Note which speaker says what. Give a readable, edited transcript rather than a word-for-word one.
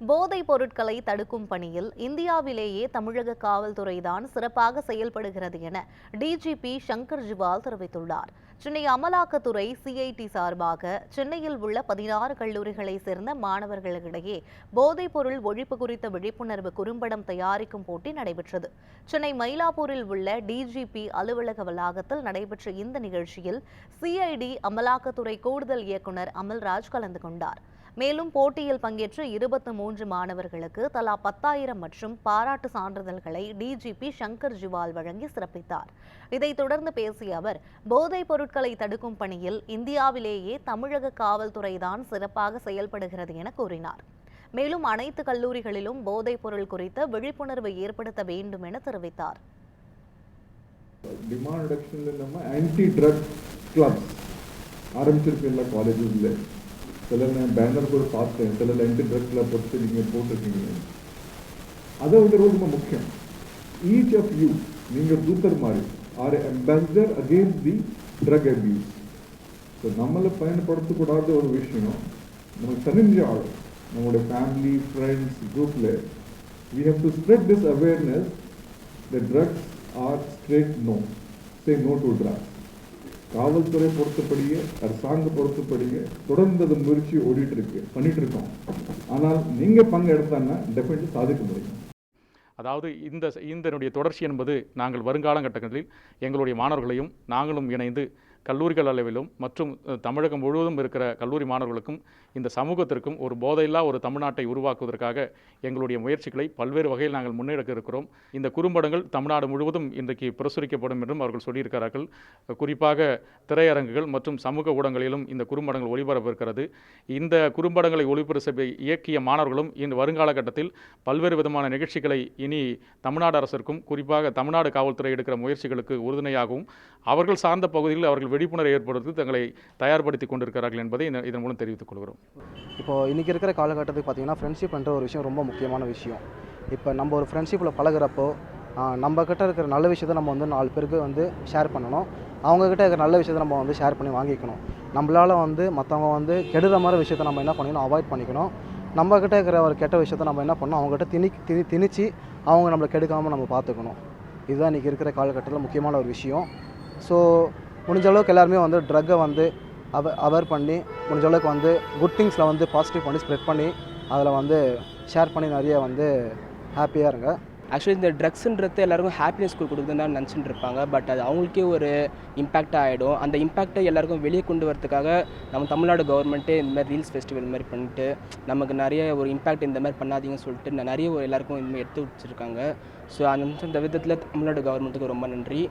Speaker 1: போதைப் பொருட்களை தடுக்கும் பணியில் இந்தியாவிலேயே தமிழக காவல்துறைதான் சிறப்பாக செயல்படுகிறது என டிஜிபி சங்கர் ஜிவால் தெரிவித்துள்ளார். சென்னை அமலாக்கத்துறை சிஐடி சார்பாக சென்னையில் உள்ள 16 கல்லூரிகளைச் சேர்ந்த மாணவர்களிடையே போதைப் பொருள் ஒழிப்பு குறித்த விழிப்புணர்வு குறும்படம் தயாரிக்கும் போட்டி நடைபெற்றது. சென்னை மயிலாப்பூரில் உள்ள டிஜிபி அலுவலக வளாகத்தில் நடைபெற்ற இந்த நிகழ்ச்சியில் சிஐடி அமலாக்கத்துறை கூடுதல் இயக்குநர் அமல்ராஜ் கலந்து கொண்டார். மேலும் போட்டியில் பங்கேற்ற 23 மாணவர்களுக்கு தலா 10,000 மற்றும் பாராட்டு சான்றிதழ்களை டிஜிபி சங்கர் ஜிவால் வழங்கி சிறப்பித்தார். இதைத் தொடர்ந்து பேசிய அவர், போதைப் பொருட்களை தடுக்கும் பணியில் இந்தியாவிலேயே தமிழக காவல்துறைதான் சிறப்பாக செயல்படுகிறது என கூறினார். மேலும் அனைத்து கல்லூரிகளிலும் போதைப் பொருள் குறித்த விழிப்புணர்வு ஏற்படுத்த வேண்டும் என தெரிவித்தார்.
Speaker 2: சில பேனர் கூட பார்த்தேன், சில ஆன்டி ட்ரக் கிளப் பற்றி நீங்கள் போட்டிருக்கீங்க. அதை வந்து ரொம்ப முக்கியம். ஈச் ஆஃப் யூ, நீங்கள் தூத்தர் மாதிரி are ambassador against the drug abuse. So நம்மளை பயன்படுத்தக்கூடாத ஒரு விஷயம் நமக்கு தெரிஞ்ச ஆள், நம்மளுடைய ஃபேமிலி ஃப்ரெண்ட்ஸ் குரூப்பில் we have to spread this awareness that drugs are straight no. Say no to drugs. காவல்துறை பொறுத்தபடியே, அரசாங்க பொறுத்தபடியே தொடர்ந்து அது முயற்சி பண்ணிட்டு இருக்கோம். ஆனால் நீங்க பங்கு எடுத்தாங்கன்னா டெஃபினெட்லி சாதிக்க முடியும்.
Speaker 3: அதாவது இதனுடைய தொடர்ச்சி என்பது நாங்கள் வருங்காலகட்டங்களில் எங்களுடைய மாணவர்களையும் நாங்களும் இணைந்து கல்லூரிகள் அளவிலும் மற்றும் தமிழகம் முழுவதும் இருக்கிற கல்லூரி மாணவர்களுக்கும் இந்த சமூகத்திற்கும் ஒரு போதையில்லா ஒரு தமிழ்நாட்டை உருவாக்குவதற்காக எங்களுடைய முயற்சிகளை பல்வேறு வகையில் நாங்கள் முன்னெடுக்க இருக்கிறோம். இந்த குறும்படங்கள் தமிழ்நாடு முழுவதும் இன்றைக்கு பிரசுரிக்கப்படும் என்றும் அவர்கள் சொல்லியிருக்கிறார்கள். குறிப்பாக திரையரங்குகள் மற்றும் சமூக ஊடகங்களிலும் இந்த குறும்படங்கள் ஒளிபரப்பு இருக்கிறது. இந்த குறும்படங்களை ஒளிபரப்ப இயக்கிய மாணவர்களும் இந்த வருங்காலகட்டத்தில் பல்வேறு விதமான நிகழ்ச்சிகளை இனி தமிழ்நாடு அரசிற்கும் குறிப்பாக தமிழ்நாடு காவல்துறை எடுக்கிற முயற்சிகளுக்கு உறுதுணையாகவும் அவர்கள் சார்ந்த பகுதிகளில் அவர்கள் விழிப்புணர்வு ஏற்படுத்தி தங்களை தயார்படுத்திக் கொண்டிருக்கிறார்கள் என்பதை இதன் மூலம் தெரிவித்துக் கொள்கிறோம்.
Speaker 4: இப்போ இன்றைக்கி இருக்கிற காலகட்டத்துக்கு பார்த்தீங்கன்னா ஃப்ரெண்ட்ஷிப் என்ற ஒரு விஷயம் ரொம்ப முக்கியமான விஷயம். இப்போ நம்ம ஒரு ஃப்ரெண்ட்ஷிப்பில் பழகிறப்போ நம்மக்கிட்ட இருக்கிற நல்ல விஷயத்தை நம்ம வந்து 4 பேருக்கு வந்து ஷேர் பண்ணணும். அவங்கக்கிட்ட இருக்கிற நல்ல விஷயத்தை நம்ம வந்து ஷேர் பண்ணி வாங்கிக்கணும். நம்மளால் வந்து மற்றவங்க வந்து கெடுற மாதிரி விஷயத்தை நம்ம என்ன பண்ணிக்கணும், அவாய்ட் பண்ணிக்கணும். நம்மக்கிட்ட இருக்கிற ஒரு கெட்ட விஷயத்தை நம்ம என்ன பண்ணணும், அவங்ககிட்ட திணிச்சு அவங்க நம்மளை கெடுக்காமல் நம்ம பார்த்துக்கணும். இதுதான் இன்றைக்கி இருக்கிற காலகட்டத்தில் முக்கியமான ஒரு விஷயம். ஸோ முடிஞ்ச அளவுக்கு எல்லாருமே வந்து ட்ரக்கை வந்து அவேர் பண்ணி முடிஞ்ச அளவுக்கு வந்து குட் திங்ஸில் வந்து பாசிட்டிவ் பண்ணி ஸ்ப்ரெட் பண்ணி அதில் வந்து ஷேர் பண்ணி நிறைய வந்து ஹாப்பியாக இருங்க.
Speaker 5: ஆக்சுவலி இந்த ட்ரக்ஸுன்றது எல்லாருக்கும் ஹாப்பினஸ் கொடுக்குறதுன்னு தான் நினச்சிட்டு இருப்பாங்க. பட் அது அவங்களுக்கே ஒரு இம்பேக்டாக ஆகிடும். அந்த இம்பேக்டை எல்லாருக்கும் வெளியே கொண்டு வரதுக்காக நம்ம தமிழ்நாடு கவர்மெண்ட்டே இந்த மாதிரி ரீல்ஸ் ஃபெஸ்டிவல் இந்த மாதிரி பண்ணிட்டு நமக்கு நிறைய ஒரு இம்பேக்ட் இந்த மாதிரி பண்ணாதீங்கன்னு சொல்லிட்டு நிறைய எல்லாருக்கும் இந்த மாதிரி எடுத்து வச்சுருக்காங்க. ஸோ அந்த விதத்தில் தமிழ்நாடு கவர்மெண்ட்டுக்கு ரொம்ப நன்றி.